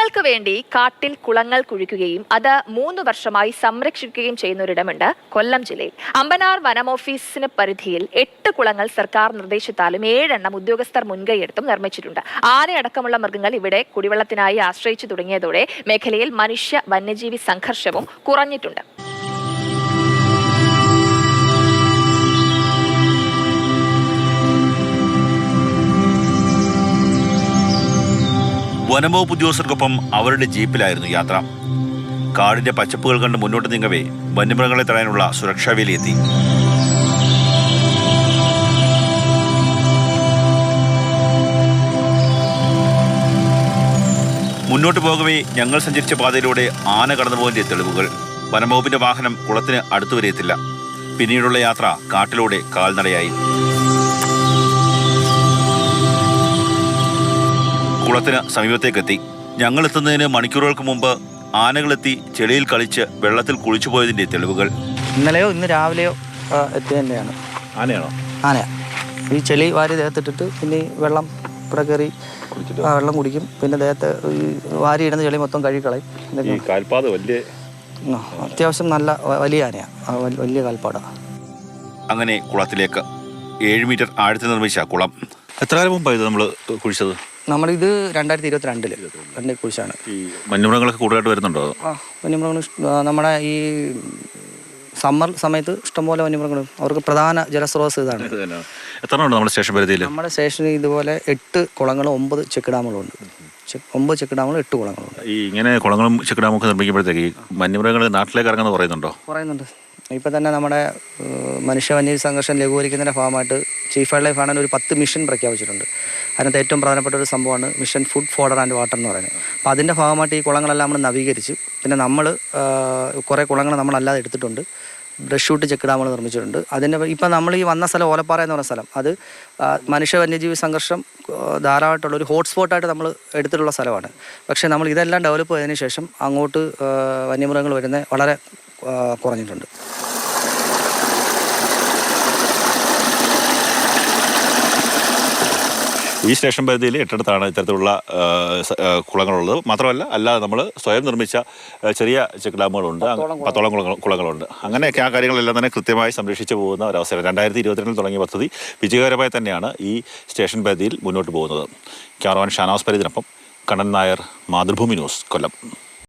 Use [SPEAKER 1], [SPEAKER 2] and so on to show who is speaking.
[SPEAKER 1] മൃഗങ്ങൾക്ക് വേണ്ടി കാട്ടിൽ കുളങ്ങൾ കുഴിക്കുകയും അത് 3 വർഷമായി സംരക്ഷിക്കുകയും ചെയ്യുന്ന ഒരിടമുണ്ട് കൊല്ലം ജില്ലയിൽ. അമ്പനാർ വനം ഓഫീസിന് പരിധിയിൽ 8 കുളങ്ങൾ സർക്കാർ നിർദ്ദേശത്താലും 7 എണ്ണം ഉദ്യോഗസ്ഥർ മുൻകൈയെടുത്തും നിർമ്മിച്ചിട്ടുണ്ട്. ആനയടക്കമുള്ള മൃഗങ്ങൾ ഇവിടെ കുടിവെള്ളത്തിനായി ആശ്രയിച്ചു തുടങ്ങിയതോടെ മേഖലയിൽ മനുഷ്യ വന്യജീവി സംഘർഷവും കുറഞ്ഞിട്ടുണ്ട്.
[SPEAKER 2] വനംവകുപ്പ് ഉദ്യോഗസ്ഥർക്കൊപ്പം അവരുടെ ജീപ്പിലായിരുന്നു യാത്ര. കാടിന്റെ പച്ചപ്പുകൾ കണ്ട് മുന്നോട്ട് നീങ്ങവേ വന്യമൃഗങ്ങളെ തടയാനുള്ള സുരക്ഷാ വേലിയെത്തി. മുന്നോട്ട് പോകവേ ഞങ്ങൾ സഞ്ചരിച്ച പാതയിലൂടെ ആന കടന്നുപോയതിന്റെ തെളിവുകൾ. വനംവകുപ്പിന്റെ വാഹനം കുളത്തിന് അടുത്തുവരെ എത്തില്ല. പിന്നീടുള്ള യാത്ര കാട്ടിലൂടെ കാൽനടയായി. കുളത്തിന് സമീപത്തേക്കെത്തി. ഞങ്ങൾ എത്തുന്നതിന് മണിക്കൂറുകൾക്ക് മുമ്പ് ആനകളെത്തി ചെളിയിൽ കളിച്ച് വെള്ളത്തിൽ കുളിച്ചു പോയതിന്റെ തെളിവുകൾ.
[SPEAKER 3] ഇന്നലെയോ ഇന്ന് രാവിലെയോ എത്തി തന്നെയാണ്.
[SPEAKER 2] ആനയാണോ?
[SPEAKER 3] ആനയാ. ഈ ചെളി വാരി ദേഹത്തിട്ടിട്ട് പിന്നെ ഈ വെള്ളം ഇവിടെ കയറി വെള്ളം കുടിക്കും. പിന്നെ ദേഹത്ത് ഈ വാരി ഇടുന്ന ചെളി മൊത്തം കഴുകിക്കളയും. അത്യാവശ്യം നല്ല വലിയ ആനയാണ്, വലിയ കാൽപ്പാടാണ്.
[SPEAKER 2] അങ്ങനെ കുളത്തിലേക്ക് 7 മീറ്റർ ആഴത്തിൽ നിർമ്മിച്ച കുളം. എത്ര കാലം മുമ്പായത് നമ്മൾ കുഴിച്ചത്?
[SPEAKER 3] നമ്മളിത് 2022 കുഴിച്ചാണ്.
[SPEAKER 2] ഈ വന്യമൃഗങ്ങളൊക്കെ കൂടുതലായിട്ട് വരുന്നുണ്ടോ?
[SPEAKER 3] വന്യമൃഗങ്ങൾ നമ്മുടെ ഈ സമ്മർ സമയത്ത് ഇഷ്ടംപോലെ വന്യമൃഗങ്ങളും. അവർക്ക് പ്രധാന ജലസ്രോതസ് ഇതാണ്.
[SPEAKER 2] എത്ര ഉണ്ട് നമ്മുടെ സ്റ്റേഷൻ പരിധിയിൽ?
[SPEAKER 3] നമ്മുടെ സ്റ്റേഷനിൽ ഇതുപോലെ 8 കുളങ്ങളും 9 ചെക്ക് ഡാമുകളും ഉണ്ട്. 9 ചെക്ക് ഡാമുകളും 8 കുളങ്ങളുണ്ട്.
[SPEAKER 2] ഈ ഇങ്ങനെ കുളങ്ങളും ചെക്ക് ഡാമൊക്കെ നിർമ്മിക്കുമ്പോഴത്തേക്ക് വന്യമൃഗങ്ങൾ നാട്ടിലേക്ക് ഇറങ്ങുന്നത് പറയുന്നുണ്ട്.
[SPEAKER 3] ഇപ്പം തന്നെ നമ്മുടെ മനുഷ്യ വന്യജീവി സംഘർഷം ലഘൂകരിക്കുന്നതിൻ്റെ ഭാഗമായിട്ട് ചീഫ് വൈൽഡ് ലൈഫ് ആണെങ്കിൽ ഒരു 10 മിഷൻ പ്രഖ്യാപിച്ചിട്ടുണ്ട്. അതിനകത്ത് ഏറ്റവും പ്രധാനപ്പെട്ട ഒരു സംഭവമാണ് mission food fodder and water എന്ന് പറയുന്നത്. അപ്പോൾ അതിൻ്റെ ഭാഗമായിട്ട് ഈ കുളങ്ങളെല്ലാം നമ്മൾ നവീകരിച്ചു. പിന്നെ നമ്മൾ കുറേ കുളങ്ങൾ നമ്മളല്ലാതെ എടുത്തിട്ടുണ്ട്. ബ്രഷ് ഷൂട്ട് ചെക്ക് ഡാമുകൾ നിർമ്മിച്ചിട്ടുണ്ട്. അതിൻ്റെ ഇപ്പം നമ്മൾ ഈ വന്ന സ്ഥലം ഓലപ്പാറ എന്ന് പറയുന്ന സ്ഥലം, അത് മനുഷ്യ വന്യജീവി സംഘർഷം ധാരാളമായിട്ടുള്ള ഒരു ഹോട്ട്സ്പോട്ടായിട്ട് നമ്മൾ എടുത്തിട്ടുള്ള സ്ഥലമാണ്. പക്ഷേ നമ്മൾ ഇതെല്ലാം ഡെവലപ്പ് ചെയ്തതിന് ശേഷം അങ്ങോട്ട് വന്യമൃഗങ്ങൾ വരുന്നത് വളരെ കുറഞ്ഞിട്ടുണ്ട്.
[SPEAKER 2] ഈ സ്റ്റേഷൻ പരിധിയിൽ 8 ഇത്തരത്തിലുള്ള കുളങ്ങളുള്ളത്. മാത്രമല്ല അല്ലാതെ നമ്മൾ സ്വയം നിർമ്മിച്ച ചെറിയ ചെക്ക് ഡാമുകളുണ്ട്, 10ഓളം കുളങ്ങളുണ്ട്. അങ്ങനെയൊക്കെ ആ കാര്യങ്ങളെല്ലാം തന്നെ കൃത്യമായി സംരക്ഷിച്ചു പോകുന്ന ഒരവസരം. 2022 തുടങ്ങിയ പദ്ധതി വിജയകരമായി തന്നെയാണ് ഈ സ്റ്റേഷൻ പരിധിയിൽ മുന്നോട്ട് പോകുന്നത്. ക്യാമറമാൻ ഷാനവാസ് പരീദിനൊപ്പം കണ്ണൻ നായർ, മാതൃഭൂമി ന്യൂസ്, കൊല്ലം.